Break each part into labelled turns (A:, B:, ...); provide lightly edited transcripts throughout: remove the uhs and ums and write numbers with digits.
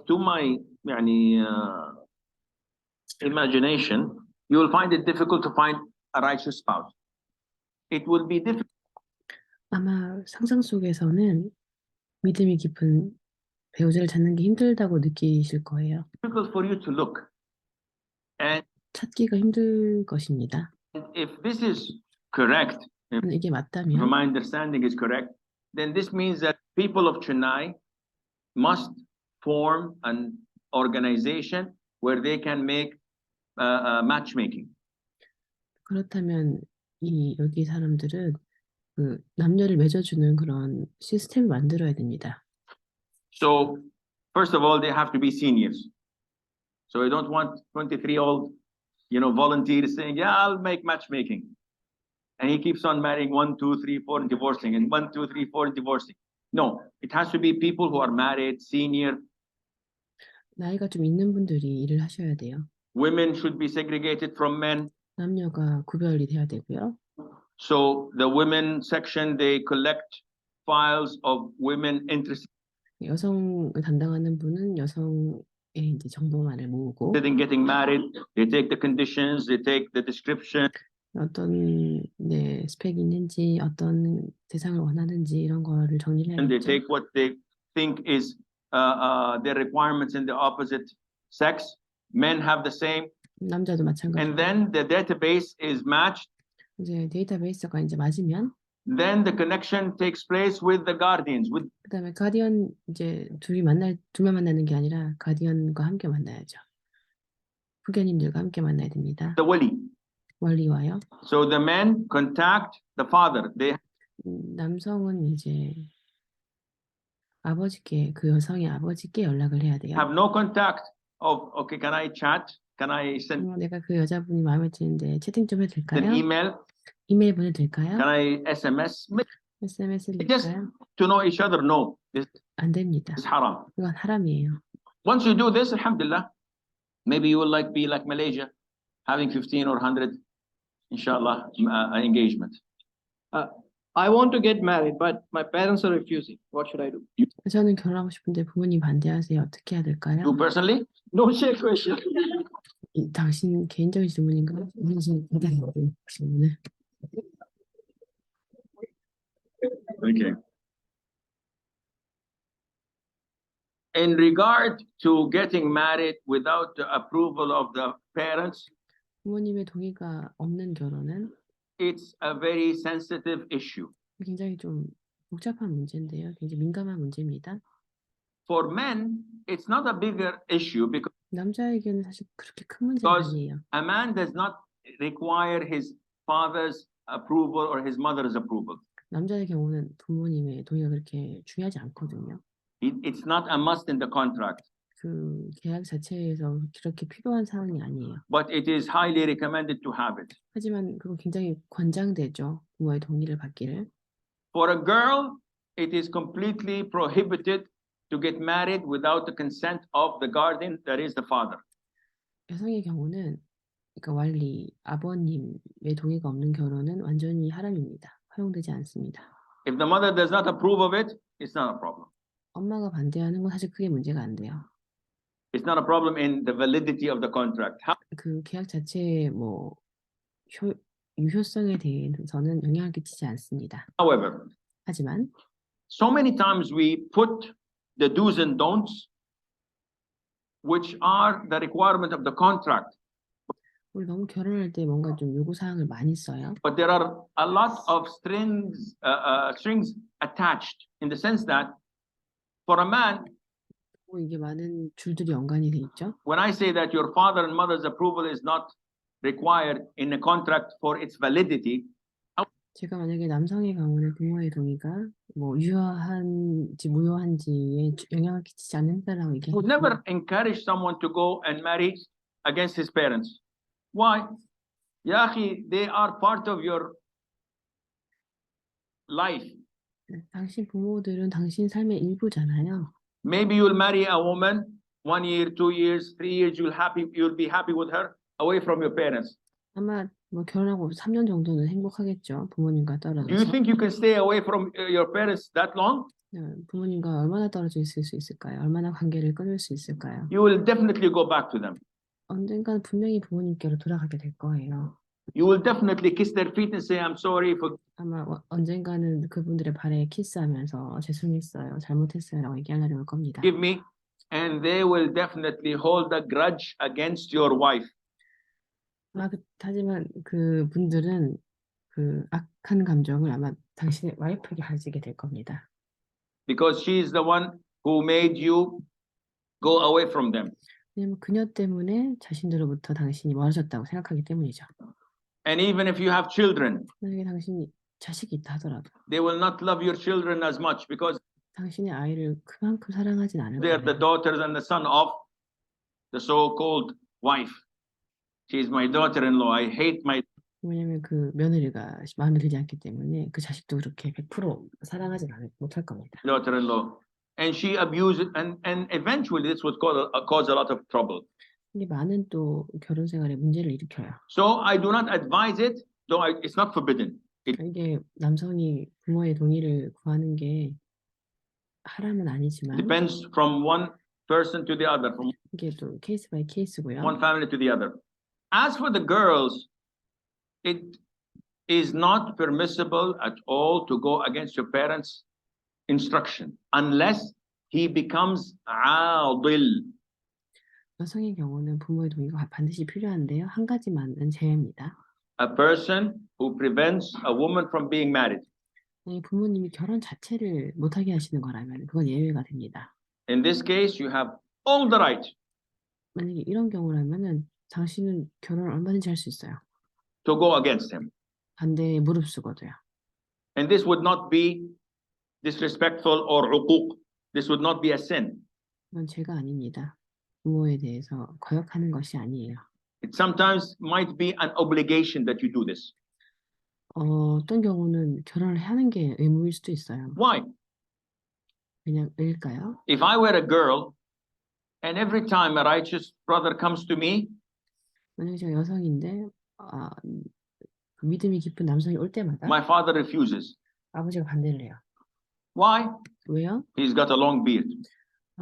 A: to my imagination, you will find it difficult to find a righteous spouse. It will be difficult.
B: 아마 상상 속에서는 믿음이 깊은 배우자를 찾는 게 힘들다고 느끼실 거예요.
A: Difficult for you to look. And
B: 찾기가 힘들 것입니다.
A: if this is correct,
B: 이게
A: if
B: 맞다면
A: my understanding is correct, then this means that people of Chennai must form an organization where they can make matchmaking.
B: 그렇다면 여기 사람들은 그 남녀를 맺어주는 그런 시스템을 만들어야 됩니다.
A: So first of all, they have to be seniors. So I don't want 23-year-old, volunteers saying, "Yeah, I'll make matchmaking," and he keeps on marrying 1, 2, 3, 4 and divorcing, and 1, 2, 3, 4 and divorcing. No, it has to be people who are married, senior.
B: 나이가 좀 있는 분들이 일을 하셔야 돼요.
A: Women should be segregated from men.
B: 남녀가 구별이 돼야 되고요.
A: So the women section, they collect files of women interested
B: 여성을 담당하는 분은 여성의 이제 정보만을 모으고
A: in getting married. They take the conditions, they take the description.
B: 어떤 스펙이 있는지 어떤 대상을 원하는지 이런 거를 정리를
A: And they
B: 해야겠죠.
A: take what they think is their requirements in the opposite sex. Men have the same.
B: 남자도 마찬가지고.
A: And then the database is matched.
B: 이제 데이터베이스가 이제 맞으면
A: Then the connection takes place with the guardians.
B: 그다음에 가디언 이제 둘만 만나는 게 아니라 가디언과 함께 만나야죠. 후견인들과 함께 만나야 됩니다.
A: The wali.
B: 원리와요.
A: So the men contact the father.
B: 남성은 이제 아버지께 그 여성의 아버지께 연락을 해야 돼요.
A: Have no contact of okay, can I chat? Can I send
B: 내가 그 여자분이 마음에 드는데 채팅 좀 해도 될까요?
A: an email?
B: 이메일 보내도 될까요?
A: Can I SMS?
B: SMS를
A: Just
B: 될까요?
A: to know each other. No, this
B: 안 됩니다.
A: is haram.
B: 이건 하람이에요.
A: Once you do this, alhamdulillah, maybe you will be like Malaysia, having 15 or 100, inshallah, engagement.
C: I want to get married, but my parents are refusing. What should I do?
B: 저는 결혼하고 싶은데 부모님 반대하세요. 어떻게 해야 될까요?
A: You personally?
C: No share question.
B: 당신 개인적인 질문인가요? 질문을.
A: Okay. In regard to getting married without the approval of the parents,
B: 부모님의 동의가 없는 결혼은
A: it's a very sensitive issue.
B: 굉장히 좀 복잡한 문제인데요. 굉장히 민감한 문제입니다.
A: For men, it's not a bigger issue because
B: 남자에게는 사실 그렇게 큰 문제가 아니에요.
A: a man does not require his father's approval or his mother's approval.
B: 남자의 경우는 부모님의 동의가 그렇게 중요하지 않거든요.
A: It's not a must in the contract.
B: 그 계약 자체에서 그렇게 필요한 사항이 아니에요.
A: But it is highly recommended to have it.
B: 하지만 그거 굉장히 권장되죠. 부모의 동의를 받기를.
A: For a girl, it is completely prohibited to get married without the consent of the guardian, that is the father.
B: 여성의 경우는 그러니까 완리 아버님의 동의가 없는 결혼은 완전히 하람입니다. 허용되지 않습니다.
A: If the mother does not approve of it, it's not a problem.
B: 엄마가 반대하는 건 사실 크게 문제가 안 돼요.
A: It's not a problem in the validity of the contract.
B: 그 계약 자체의 뭐 유효성에 대해서는 영향을 끼치지 않습니다.
A: However,
B: 하지만
A: so many times we put the do's and don'ts, which are the requirement of the contract.
B: 우리 너무 결혼할 때 뭔가 좀 요구 사항을 많이 써요.
A: But there are a lot of strings attached in the sense that for a man,
B: 이게 많은 줄들이 연관이 돼 있죠.
A: when I say that your father and mother's approval is not required in a contract for its validity,
B: 제가 만약에 남성의 경우는 부모의 동의가 뭐 유효한지 무효한지에 영향을 끼치지 않는다라고
A: I would never encourage someone to go and marry against his parents. Why? Ya akhi, they are part of your life.
B: 당신 부모들은 당신 삶의 일부잖아요.
A: Maybe you'll marry a woman 1 year, 2 years, 3 years. You'll be happy with her away from your parents.
B: 아마 뭐 결혼하고 3년 정도는 행복하겠죠. 부모님과
A: Do you
B: 떨어져서.
A: think you can stay away from your parents that long?
B: 부모님과 얼마나 떨어져 있을 수 있을까요? 얼마나 관계를 끊을 수 있을까요?
A: You will definitely go back to them.
B: 언젠가는 분명히 부모님께로 돌아가게 될 거예요.
A: You will definitely kiss their feet and say, I'm sorry for.
B: 아마 언젠가는 그분들의 발에 키스하면서 죄송했어요, 잘못했어요라고 얘기하려고 할 겁니다.
A: Give me, and they will definitely hold a grudge against your wife.
B: 하지만 그 분들은 그 악한 감정을 아마 당신의 와이프에게 가지게 될 겁니다.
A: Because she is the one who made you go away from them.
B: 왜냐면 그녀 때문에 자신들로부터 당신이 멀어졌다고 생각하기 때문이죠.
A: And even if you have children,
B: 만약에 당신이 자식이 있다 하더라도
A: they will not love your children as much because
B: 당신의 아이를 그만큼 사랑하진 않을
A: they are the
B: 거예요.
A: daughters and the son of the so-called wife. She is my daughter-in-law. I hate my
B: 왜냐면 그 며느리가 마음에 들지 않기 때문에 그 자식도 그렇게 100% 사랑하진 못할 겁니다.
A: daughter-in-law. And she abused it, and eventually this would cause a lot of trouble.
B: 이게 많은 또 결혼 생활에 문제를 일으켜요.
A: So I do not advise it, though it's not forbidden.
B: 이게 남성이 부모의 동의를 구하는 게 하람은 아니지만
A: Depends from one person to the other, from
B: 이게 또 케이스 바이 케이스고요.
A: one family to the other. As for the girls, it is not permissible at all to go against your parents' instruction unless he becomes aadil.
B: 여성의 경우는 부모의 동의가 반드시 필요한데요. 한 가지만은 제외입니다.
A: A person who prevents a woman from being married.
B: 부모님이 결혼 자체를 못하게 하시는 거라면 그건 예외가 됩니다.
A: In this case, you have all the right
B: 만약에 이런 경우라면은 당신은 결혼을 얼마든지 할 수 있어요.
A: to go against him.
B: 반대에 무릅쓰고도요.
A: And this would not be disrespectful or uquq. This would not be a sin.
B: 이건 죄가 아닙니다. 부모에 대해서 거역하는 것이 아니에요.
A: It sometimes might be an obligation that you do this.
B: 어떤 경우는 결혼을 하는 게 의무일 수도 있어요.
A: Why?
B: 그냥 왜일까요?
A: If I were a girl and every time a righteous brother comes to me,
B: 만약에 제가 여성인데 그 믿음이 깊은 남성이 올 때마다
A: my father refuses.
B: 아버지가 반대를 해요.
A: Why?
B: 왜요?
A: He's got a long beard.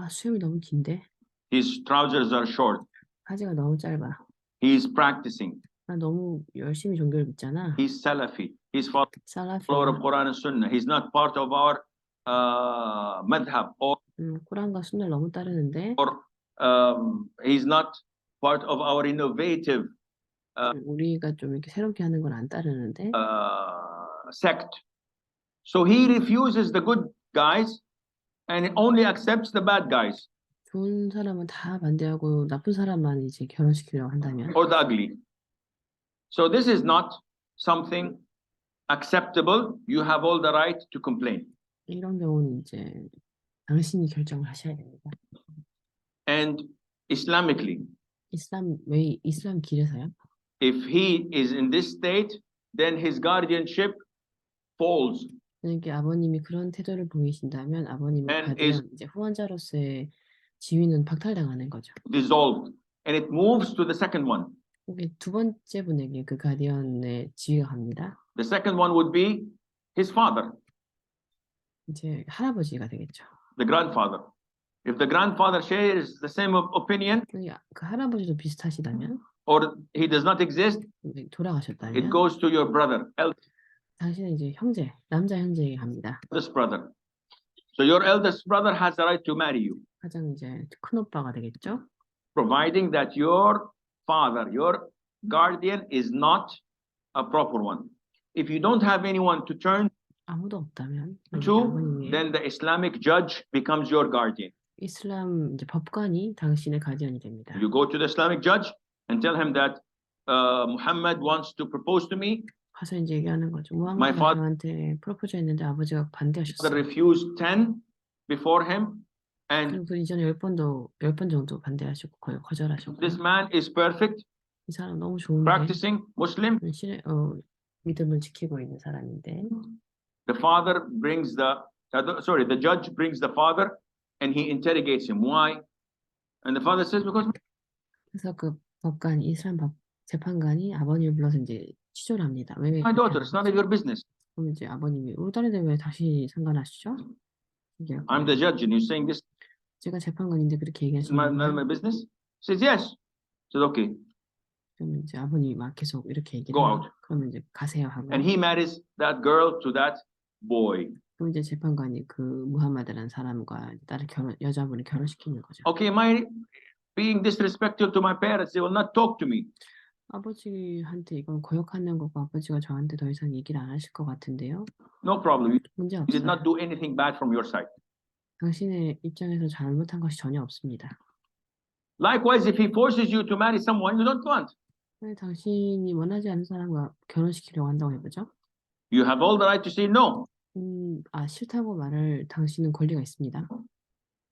B: 수염이 너무 긴데,
A: His trousers are short.
B: 바지가 너무 짧아.
A: He's practicing.
B: 너무 열심히 종교를 믿잖아.
A: He's Salafi. He's follower
B: 살라피.
A: of Quran and Sunnah. He's not part of our madhab, or
B: 꾸란과 순나를 너무 따르는데
A: he's not part of our innovative
B: 우리가 좀 이렇게 새롭게 하는 걸 안 따르는데
A: sect. So he refuses the good guys and only accepts the bad guys
B: 좋은 사람은 다 반대하고 나쁜 사람만 이제 결혼시키려고 한다면
A: or the ugly. So this is not something acceptable. You have all the right to complain.
B: 이런 경우는 이제 당신이 결정을 하셔야 됩니다.
A: And Islamically,
B: 이슬람 길에서요.
A: if he is in this state, then his guardianship falls.
B: 만약에 아버님이 그런 태도를 보이신다면 아버님을
A: And
B: 받으면 이제 후원자로서의 지위는 박탈당하는 거죠.
A: Dissolved, and it moves to the second one.
B: 이게 두 번째 분에게 그 가디언의 지위가 갑니다.
A: The second one would be his father,
B: 이제 할아버지가 되겠죠.
A: the grandfather. If the grandfather shares the same opinion,
B: 그 할아버지도 비슷하시다면,
A: or he does not exist, it
B: 돌아가셨다면,
A: goes to your brother,
B: 당신은 이제 형제, 남자 형제에게 갑니다.
A: eldest brother. So your eldest brother has the right to marry you,
B: 가장 이제 큰 오빠가 되겠죠.
A: providing that your father, your guardian, is not a proper one. If you don't have anyone to turn
B: 아무도 없다면,
A: to,
B: 아버님의
A: then the Islamic judge becomes your guardian.
B: 이슬람 이제 법관이 당신의 가디언이 됩니다.
A: You go to the Islamic judge and tell him that Muhammad wants to propose to me.
B: 가서 이제 얘기하는 거죠.
A: My father
B: 무함마드한테 프로포즈 했는데 아버지가 반대하셨어요.
A: refused 10 before him, and
B: 그 이전에 10번 정도 반대하셨고 거절하셨고.
A: this man is perfect,
B: 이 사람 너무 좋은데
A: practicing Muslim.
B: 믿음을 지키고 있는 사람인데.
A: The judge brings the father and he interrogates him. Why? And the father says, because
B: 그래서 그 법관, 이슬람 재판관이 아버님을 불러서 이제 취조를 합니다. 왜
A: My
B: 그렇게
A: daughter,
B: 하는
A: it's none of
B: 거죠?
A: your business.
B: 그럼 이제 아버님이 우리 딸인데 왜 다시 상관하시죠? 얘기할
A: I'm
B: 거예요.
A: the judge and you're saying this
B: 제가 재판관인데 그렇게
A: is none of
B: 얘기하시는
A: my
B: 거예요?
A: business? Says yes. Says okay,
B: 그러면 이제 아버님이 막 계속 이렇게 얘기를
A: go
B: 해요.
A: out.
B: 그러면 이제 가세요 하고.
A: And he marries that girl to that boy.
B: 그럼 이제 재판관이 그 무함마드라는 사람과 딸을 여자분을 결혼시키는 거죠.
A: Okay, my being disrespectful to my parents, they will not talk to me.
B: 아버지한테 이건 거역하는 거고 아버지가 저한테 더 이상 얘기를 안 하실 것 같은데요.
A: No problem.
B: 문제
A: You did not
B: 없어요.
A: do anything bad from your side.
B: 당신의 입장에서 잘못한 것이 전혀 없습니다.
A: Likewise, if he forces you to marry someone you don't want,
B: 왜 당신이 원하지 않는 사람과 결혼시키려고 한다고 해보죠?
A: you have all the right to say no.
B: 싫다고 말을 당신은 권리가 있습니다.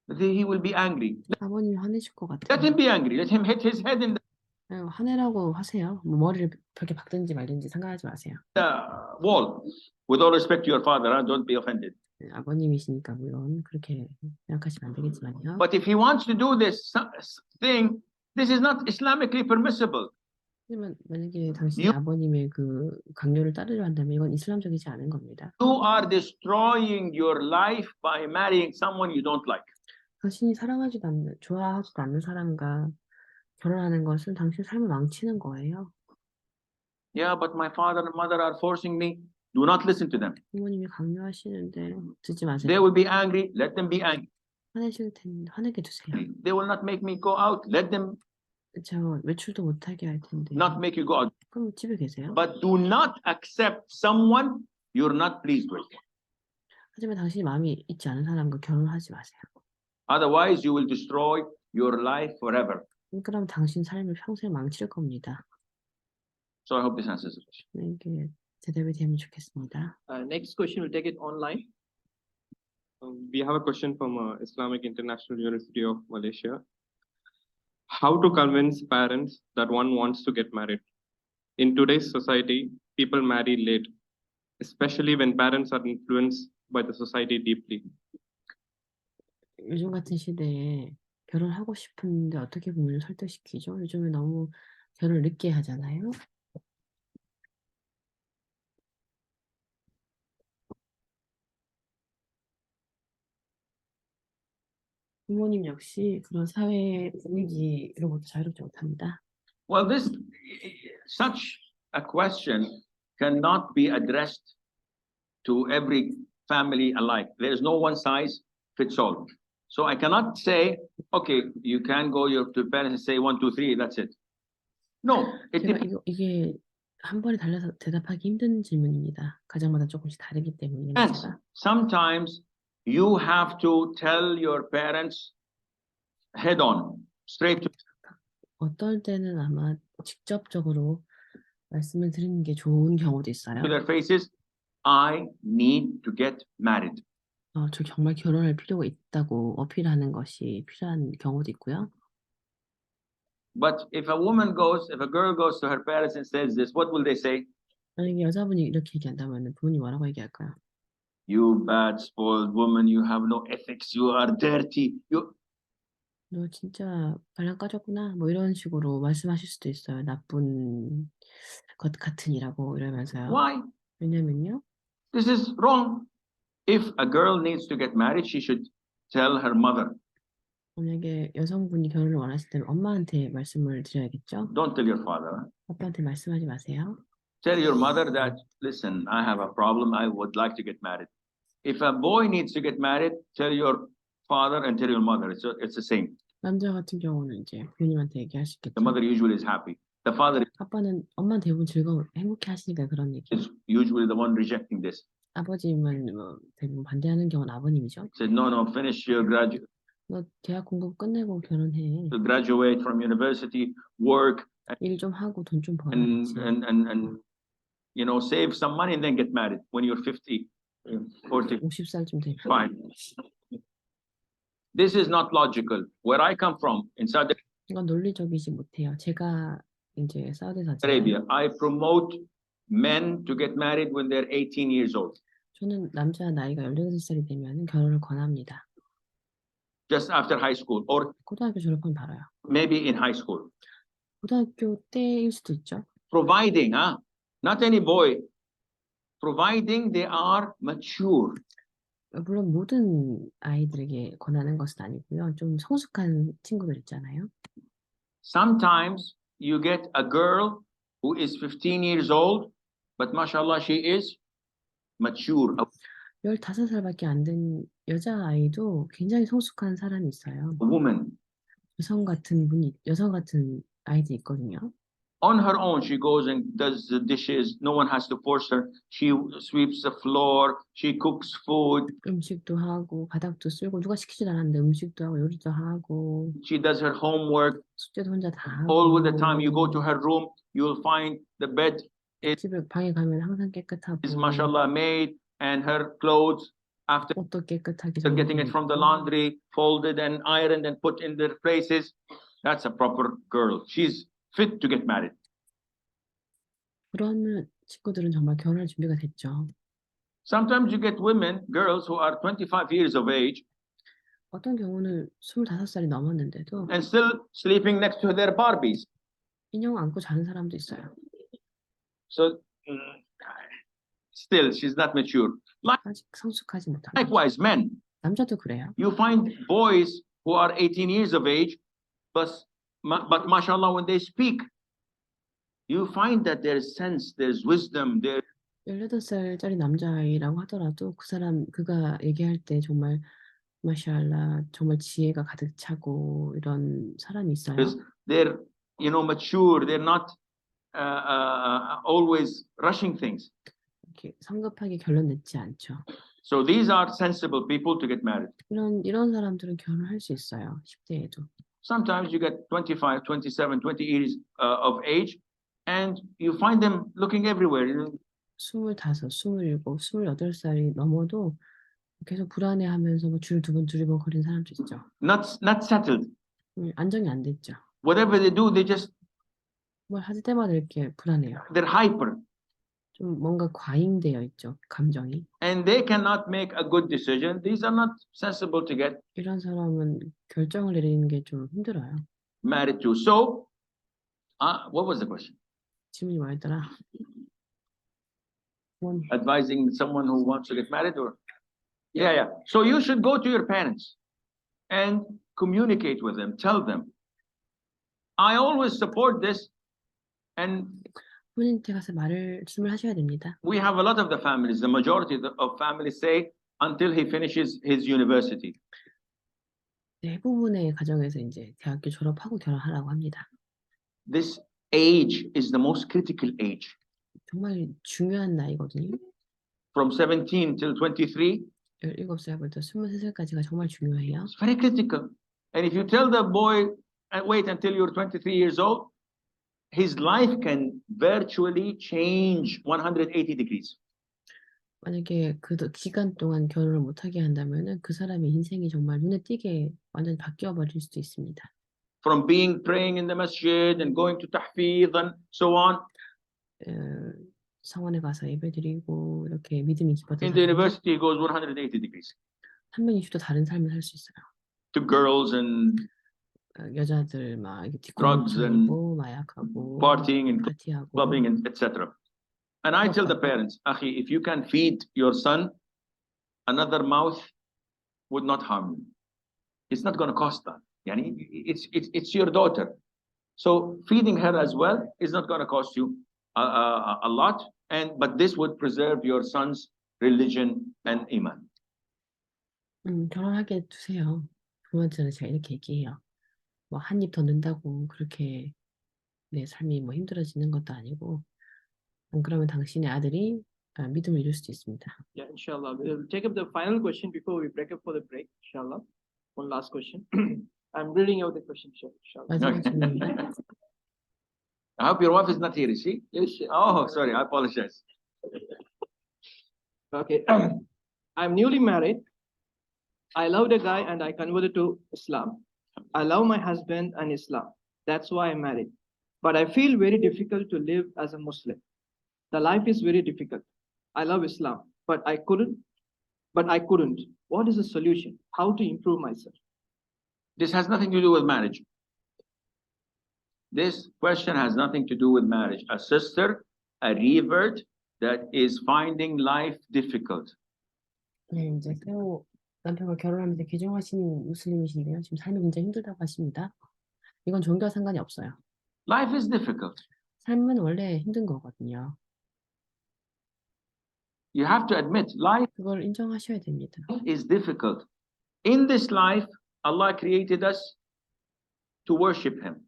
A: But he will be angry.
B: 아버님이 화내실 것
A: Let
B: 같아요.
A: him be angry. Let him hit his head in
B: 화내라고 하세요. 뭐 머리를 벽에 박든지 말든지 상관하지 마세요.
A: the wall. With all respect to your father, don't be offended.
B: 아버님이시니까 물론 그렇게 생각하시면 안 되겠지만요.
A: But if he wants to do this thing, this is not Islamically permissible.
B: 하지만 만약에 당신이 아버님의 그 강요를 따르려 한다면 이건 이슬람적이지 않은 겁니다.
A: You are destroying your life by marrying someone you don't like.
B: 당신이 사랑하지도 않는, 좋아하지도 않는 사람과 결혼하는 것은 당신 삶을 망치는 거예요.
A: Yeah, but my father and mother are forcing me. Do not listen to them.
B: 부모님이 강요하시는데 듣지
A: They
B: 마세요.
A: will be angry. Let them be angry.
B: 화내실 텐데 화내게 두세요.
A: They will not make me go out. Let them
B: 저 외출도 못하게 할 텐데.
A: not make you go out.
B: 그럼 집에 계세요.
A: But do not accept someone you're not pleased with.
B: 하지만 당신이 마음이 있지 않은 사람과 결혼하지 마세요.
A: Otherwise, you will destroy your life forever.
B: 그럼 당신 삶을 평생 망칠 겁니다.
A: So I hope this answers the question.
B: 네, 이게 대답이 되면 좋겠습니다.
C: Next question, we'll take it online.
D: We have a question from Islamic International University of Malaysia. How to convince parents that one wants to get married? In today's society, people marry late, especially when parents are influenced by the society deeply.
B: 요즘 같은 시대에 결혼하고 싶은데 어떻게 부모를 설득시키죠? 요즘에 너무 결혼을 늦게 하잖아요. 부모님 역시 그런 사회 분위기로부터 자유롭지 못합니다.
A: Well, such a question cannot be addressed to every family alike. There's no one size fits all. So I cannot say, okay, you can go to parents and say 1, 2, 3, that's it. No, it
B: 제가
A: depends.
B: 이게 한 번에 달려서 대답하기 힘든 질문입니다. 가정마다 조금씩 다르기 때문에 제가
A: Sometimes you have to tell your parents head on, straight to
B: 어떨 때는 아마 직접적으로 말씀을 드리는 게 좋은 경우도 있어요.
A: their faces, I need to get married.
B: 저 정말 결혼할 필요가 있다고 어필하는 것이 필요한 경우도 있고요.
A: But if a girl goes to her parents and says this, what will they say?
B: 만약에 여자분이 이렇게 얘기한다면 부모님 뭐라고 얘기할까요?
A: You bad spoiled woman, you have no ethics, you are dirty.
B: 너 진짜 발랑 까졌구나. 뭐 이런 식으로 말씀하실 수도 있어요. 나쁜 것 같으니라고 이러면서요.
A: Why?
B: 왜냐면요.
A: This is wrong. If a girl needs to get married, she should tell her mother.
B: 만약에 여성분이 결혼을 원하실 때는 엄마한테 말씀을 드려야겠죠.
A: Don't tell your father.
B: 아빠한테 말씀하지 마세요.
A: Tell your mother that, listen, I have a problem. I would like to get married. If a boy needs to get married, tell your father and tell your mother. It's the same.
B: 남자 같은 경우는 이제 부모님한테 얘기할 수 있겠죠.
A: The mother usually is happy. The father
B: 엄마는 대부분 행복해 하시니까 그런 얘기.
A: is usually the one rejecting this.
B: 아버지는 뭐 대부분 반대하는 경우는 아버님이죠.
A: Said, no, finish your
B: 너 대학 공부 끝내고 결혼해.
A: graduate from university, work,
B: 일 좀 하고 돈 좀
A: and
B: 벌어야지.
A: save some money and then get married when you're 50, 40.
B: 50살쯤 되면.
A: Fine. This is not logical. Where I come from, in Saudi
B: 이건 논리적이지 못해요. 제가 이제 사우디
A: Arabia,
B: 사잖아요.
A: I promote men to get married when they're 18 years old.
B: 저는 남자 나이가 18살이 되면 결혼을 권합니다.
A: Just after high school, or
B: 고등학교 졸업하면 바로요.
A: maybe in high school.
B: 고등학교 때일 수도 있죠.
A: Providing, huh? Not any boy. Providing they are mature.
B: 물론 모든 아이들에게 권하는 것은 아니고요. 좀 성숙한 친구들 있잖아요.
A: Sometimes you get a girl who is 15 years old, but mashallah, she is mature.
B: 15살밖에 안 된 여자아이도 굉장히 성숙한 사람이 있어요.
A: A woman.
B: 여성 같은 아이들이 있거든요.
A: On her own, she goes and does the dishes. No one has to force her. She sweeps the floor. She cooks food.
B: 음식도 하고 바닥도 쓸고 누가 시키지도 않았는데 음식도 하고 요리도 하고
A: She does her homework.
B: 숙제도 혼자 다 하고
A: All the time you go to her room, you'll find the bed
B: 집에 방에 가면 항상 깨끗하고
A: is mashallah made, and her clothes, after
B: 옷도 깨끗하게
A: getting it from the laundry, folded and ironed and put in their places. That's a proper girl. She's fit to get married.
B: 그런 친구들은 정말 결혼할 준비가 됐죠.
A: Sometimes you get women, girls who are 25 years of age
B: 어떤 경우는 25살이 넘었는데도
A: and still sleeping next to their Barbies.
B: 인형 안고 자는 사람도 있어요.
A: So still she's not mature.
B: 아직 성숙하지 못한 거죠.
A: Likewise, men.
B: 남자도 그래요.
A: You find boys who are 18 years of age, but mashallah, when they speak, you find that there's sense, there's wisdom, there.
B: 18살짜리 남자아이라고 하더라도 그가 얘기할 때 정말 마샬라 정말 지혜가 가득 차고 이런 사람이 있어요.
A: They're mature. They're not always rushing things.
B: 이렇게 성급하게 결론 내지 않죠.
A: So these are sensible people to get married.
B: 이런 사람들은 결혼할 수 있어요. 10대에도.
A: Sometimes you get 25, 27, 20 years of age, and you find them looking everywhere.
B: 25, 27, 28살이 넘어도 계속 불안해하면서 뭐 줄 두리번거리는 사람도 있죠.
A: Not settled.
B: 안정이 안 됐죠.
A: Whatever they do, they just
B: 뭘 할 때마다 이렇게 불안해요.
A: they're hyper,
B: 좀 뭔가 과잉되어 있죠, 감정이.
A: and they cannot make a good decision. These are not sensible to get
B: 이런 사람은 결정을 내리는 게 좀 힘들어요.
A: married to. So, what was the question?
B: 질문이 뭐였더라?
A: Advising someone who wants to get married, or yeah. So you should go to your parents and communicate with them. Tell them, I always support this, and
B: 부모님한테 가서 말씀을 하셔야 됩니다.
A: we have a lot of the families. The majority of families say until he finishes his university.
B: 대부분의 가정에서 이제 대학교 졸업하고 결혼하라고 합니다.
A: This age is the most critical age.
B: 정말 중요한 나이거든요.
A: From 17 till 23,
B: 17살부터 23살까지가 정말 중요해요.
A: it's very critical. And if you tell the boy, wait until you're 23 years old, his life can virtually change 180 degrees.
B: 만약에 그 기간 동안 결혼을 못하게 한다면은 그 사람의 인생이 정말 눈에 띄게 완전히 바뀌어 버릴 수도 있습니다.
A: From praying in the masjid and going to tahfidh and so on.
B: 성원에 가서 예배드리고 이렇게 믿음이 깊었던
A: In the
B: 사람이
A: university, it goes 180 degrees.
B: 360도 다른 삶을 살 수 있어요.
A: To girls and
B: 여자들 막
A: drugs and
B: 뒷골목질하고 마약하고
A: partying and
B: 파티하고
A: clubbing and etc. And I tell the parents, Akhi, if you can feed your son, another mouth would not harm you. It's not going to cost that. Yani, it's your daughter. So feeding her as well is not going to cost you a lot. But this would preserve your son's religion and iman.
B: 결혼하게 두세요. 부모한테는 제가 이렇게 얘기해요. 뭐 한 입 더 넣는다고 그렇게 내 삶이 뭐 힘들어지는 것도 아니고 안 그러면 당신의 아들이 믿음을 잃을 수도 있습니다.
C: Yeah, inshallah. We'll take up the final question before we break up for the break, inshallah. One last question. I'm reading out the question, inshallah.
B: 마지막 질문입니다.
A: I hope your wife is not here, is she?
C: Yes, yes.
A: Oh, sorry, I apologize.
C: Okay. I'm newly married. I loved a guy and I converted to Islam. I love my husband and Islam. That's why I'm married. But I feel very difficult to live as a Muslim. The life is very difficult. I love Islam, but I couldn't. What is the solution? How to improve myself?
A: This has nothing to do with marriage. This question has nothing to do with marriage. A sister, a revert that is finding life difficult.
B: 네, 이제 새로 남편과 결혼하면서 개종하신 무슬림이신데요. 지금 삶이 굉장히 힘들다고 하십니다. 이건 종교와 상관이 없어요.
A: Life is difficult.
B: 삶은 원래 힘든 거거든요.
A: You have to admit, life
B: 그걸 인정하셔야 됩니다.
A: is difficult. In this life, Allah created us to worship Him.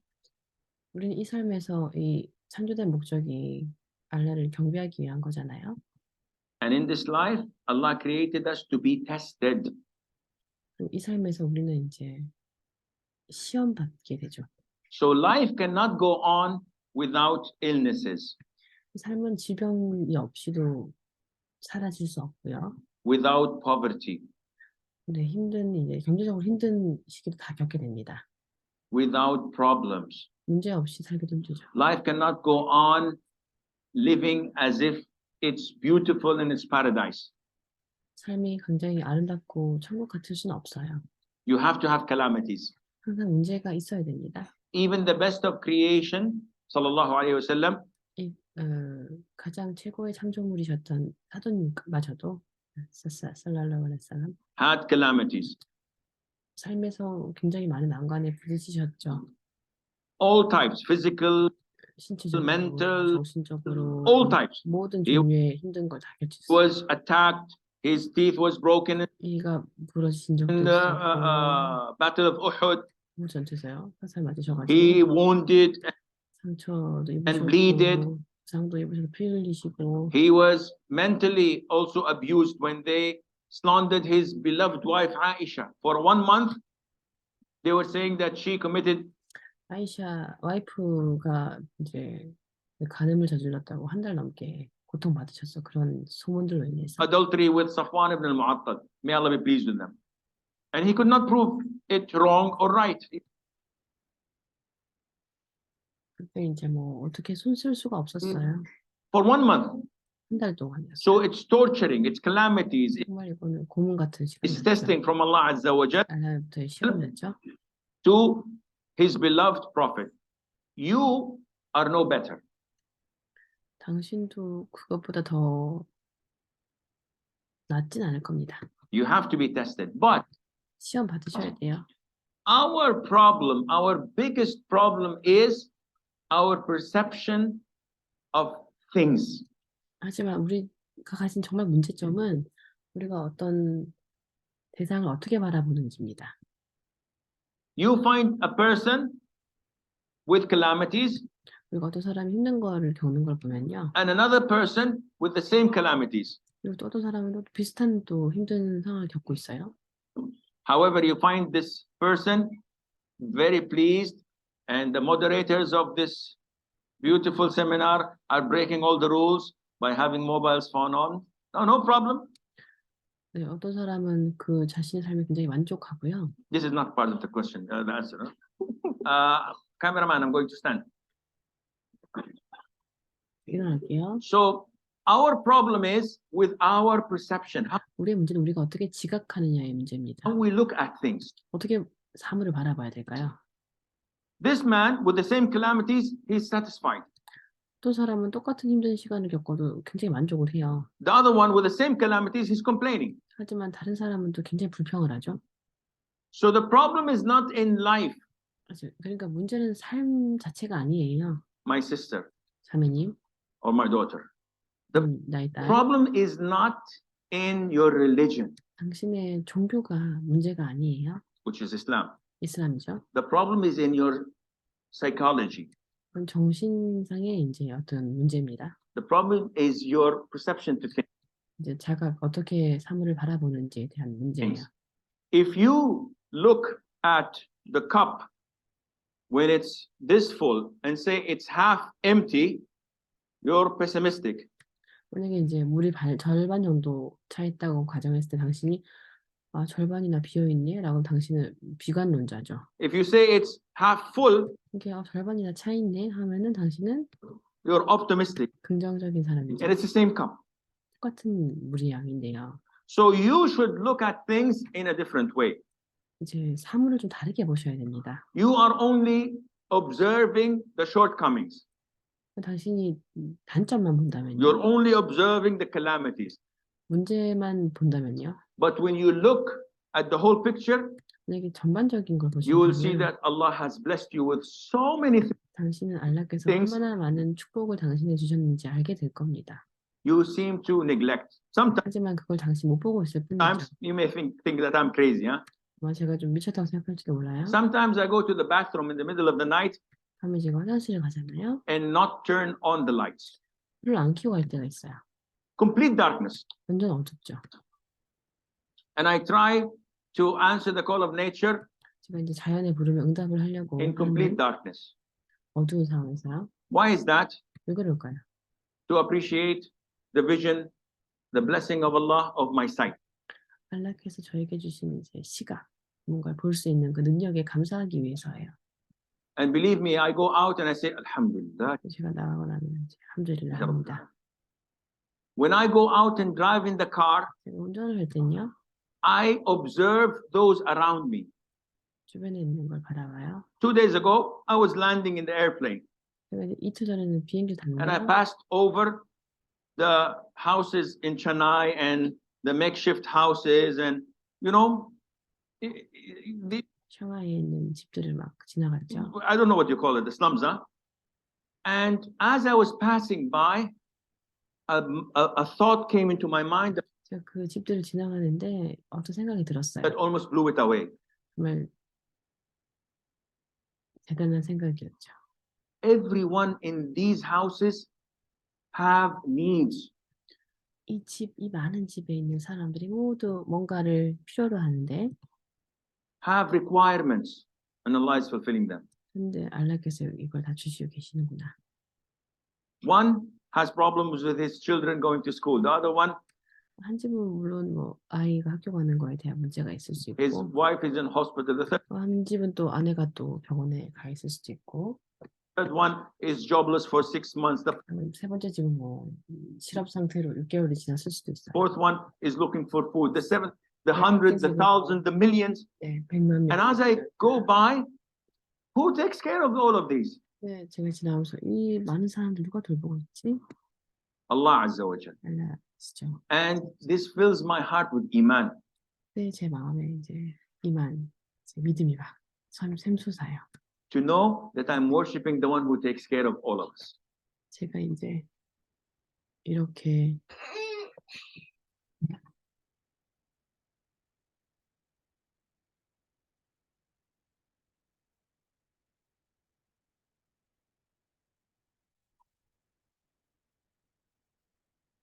B: 우리는 이 삶에서 이 창조된 목적이 알라를 경배하기 위한 거잖아요.
A: And in this life, Allah created us to be tested.
B: 그리고 이 삶에서 우리는 이제 시험 받게 되죠.
A: So life cannot go on without illnesses,
B: 삶은 질병이 없이도 사라질 수 없고요.
A: without poverty,
B: 근데 이제 경제적으로 힘든 시기도 다 겪게 됩니다.
A: without problems.
B: 문제 없이 살기도 힘들죠.
A: Life cannot go on living as if it's beautiful and it's paradise.
B: 삶이 굉장히 아름답고 천국 같을 수는 없어요.
A: You have to have calamities.
B: 항상 문제가 있어야 됩니다.
A: Even the best of creation, sallallahu alaihi wasallam,
B: 가장 최고의 창조물이셨던 사도님마저도 살랄라hu 알aihi wasallam
A: had calamities.
B: 삶에서 굉장히 많은 난관에 부딪히셨죠.
A: All types, physical,
B: 신체적으로,
A: mental,
B: 정신적으로
A: all types.
B: 모든
A: He
B: 종류의 힘든 걸 다 겪으셨어요.
A: was attacked, his teeth was broken
B: 이가 부러지신 적도
A: in the
B: 있었고
A: Battle of Uhud.
B: 전투에서요. 화살 맞으셔가지고
A: He wounded,
B: 상처도
A: and bleeded.
B: 입으셨고 부상도 입으셔서 피 흘리시고
A: he was mentally also abused when they slandered his beloved wife Aisha. For 1 month, they were saying that she committed
B: 아이샤 와이프가 이제 간음을 저질렀다고 한 달 넘게 고통받으셨어. 그런 소문들로 인해서.
A: adultery with Safwan ibn al-Mu'attal. May Allah be pleased with them. And he could not prove it wrong or right.
B: 그때 이제 뭐 어떻게 손 쓸 수가 없었어요.
A: For 1 month.
B: 한 달 동안이었어요.
A: So it's torturing, it's calamities,
B: 정말 이거는 고문 같은
A: it's
B: 시간이었죠.
A: testing from Allah Azza wa Jal
B: 알라부터의 시험이었죠.
A: to his beloved prophet. You are no better.
B: 당신도 그것보다 더 낫진 않을 겁니다.
A: You have to be tested. But
B: 시험 받으셔야 돼요.
A: our problem, our biggest problem is our perception of things.
B: 하지만 우리가 가진 정말 문제점은 우리가 어떤 대상을 어떻게 바라보는지입니다.
A: You find a person with calamities
B: 그리고 어떤 사람이 힘든 거를 겪는 걸 보면요.
A: and another person with the same calamities.
B: 그리고 또 어떤 사람은 또 비슷한 또 힘든 상황을 겪고 있어요.
A: However, you find this person very pleased, and the moderators of this beautiful seminar are breaking all the rules by having mobile phone on. No problem.
B: 네, 어떤 사람은 그 자신의 삶에 굉장히 만족하고요.
A: This is not part of the question, the answer. Cameraman, I'm going to stand.
B: 일어날게요.
A: So our problem is with our perception.
B: 우리의 문제는 우리가 어떻게 지각하느냐의 문제입니다.
A: How we look at things.
B: 어떻게 사물을 바라봐야 될까요?
A: This man with the same calamities, he's satisfied.
B: 또 사람은 똑같은 힘든 시간을 겪어도 굉장히 만족을 해요.
A: The other one with the same calamities, he's complaining.
B: 하지만 다른 사람은 또 굉장히 불평을 하죠.
A: So the problem is not in life,
B: 그러니까 문제는 삶 자체가 아니에요.
A: my sister
B: 자매님,
A: or my daughter.
B: 나의 딸.
A: Problem is not in your religion,
B: 당신의 종교가 문제가 아니에요.
A: which is Islam.
B: 이슬람이죠.
A: The problem is in your psychology.
B: 그건 정신상의 이제 어떤 문제입니다.
A: The problem is your perception to things.
B: 이제 자가 어떻게 사물을 바라보는지에 대한 문제예요.
A: If you look at the cup when it's this full and say it's half empty, you're pessimistic.
B: 만약에 이제 물이 절반 정도 차 있다고 가정했을 때 당신이 절반이나 비어 있네? 라고 당신은 비관론자죠.
A: If you say it's half full,
B: 이게 절반이나 차 있네? 하면은 당신은
A: you're optimistic.
B: 긍정적인 사람이죠.
A: And it's the same cup.
B: 똑같은 물의 양인데요.
A: So you should look at things in a different way.
B: 이제 사물을 좀 다르게 보셔야 됩니다.
A: You are only observing the shortcomings.
B: 당신이 단점만 본다면요.
A: You're only observing the calamities.
B: 문제만 본다면요.
A: But when you look at the whole picture,
B: 만약에 전반적인 걸
A: you will see
B: 보신다면
A: that Allah has blessed you with so many things.
B: 당신은 알라께서
A: things-
B: 얼마나 많은 축복을 당신에 주셨는지 알게 될 겁니다.
A: You seem to neglect. Sometimes
B: 하지만 그걸 당신 못 보고 있을 뿐이죠.
A: you may think that I'm crazy, huh?
B: 아마 제가 좀 미쳤다고 생각할지도 몰라요.
A: Sometimes I go to the bathroom in the middle of the night
B: 밤에 제가 화장실에 가잖아요.
A: and not turn on the lights.
B: 불을 안 켜고 갈 때가 있어요.
A: Complete darkness.
B: 완전 어둡죠.
A: And I try to answer the call of nature
B: 제가 이제 자연의 부름에 응답을 하려고
A: in complete
B: 하는
A: darkness.
B: 어두운 상황에서요.
A: Why is that?
B: 왜 그럴까요?
A: To appreciate the vision, the blessing of Allah of my sight.
B: 알라께서 저에게 주신 이제 시각, 뭔가를 볼 수 있는 그 능력에 감사하기 위해서예요.
A: And believe me, I go out and I say, Alhamdulillah.
B: 제가 나가고 나면 이제 함두리를 합니다.
A: When I go out and drive in the car,
B: 제가 운전을 할 때는요.
A: I observe those around me.
B: 주변에 있는 걸 바라봐요.
A: 2 days ago, I was landing in the airplane
B: 제가 이제 이틀 전에는 비행기를
A: and I
B: 탔는데요.
A: passed over the houses in Chennai and the makeshift houses and, you know,
B: 샹하이에 있는 집들을 막 지나갔죠.
A: I don't know what you call it, the slums, huh? And as I was passing by, a thought came into my mind
B: 제가 그 집들을 지나가는데 어떤 생각이 들었어요.
A: that almost blew it away.
B: 정말 대단한 생각이었죠.
A: Everyone in these houses have needs.
B: 이 많은 집에 있는 사람들이 모두 뭔가를 필요로 하는데,
A: have requirements, and Allah is fulfilling them.
B: 근데 알라께서 이걸 다 주시고 계시는구나.
A: One has problems with his children going to school. The other one,
B: 한 집은 물론 뭐 아이가 학교 가는 거에 대한 문제가 있을 수
A: his
B: 있고,
A: wife is in hospital. The
B: 한 집은 또 아내가 또 병원에 가 있을 수도 있고,
A: third one is jobless for 6 months. The
B: 세 번째 집은 뭐 실업 상태로 6개월이 지났을 수도 있어요.
A: fourth one is looking for food. The seventh, the hundreds, the thousands, the millions.
B: 네, 100만 명.
A: And as I go by, who takes care of all of these?
B: 네, 제가 지나면서 이 많은 사람들 누가 돌보고 있지?
A: Allah Azza wa Jal.
B: 알라시죠.
A: And this fills my heart with iman.
B: 네, 제 마음에 이제 이만 이제 믿음이 막 샘솟아요.
A: To know that I'm worshiping the one who takes care of all of us.
B: 제가 이제 이렇게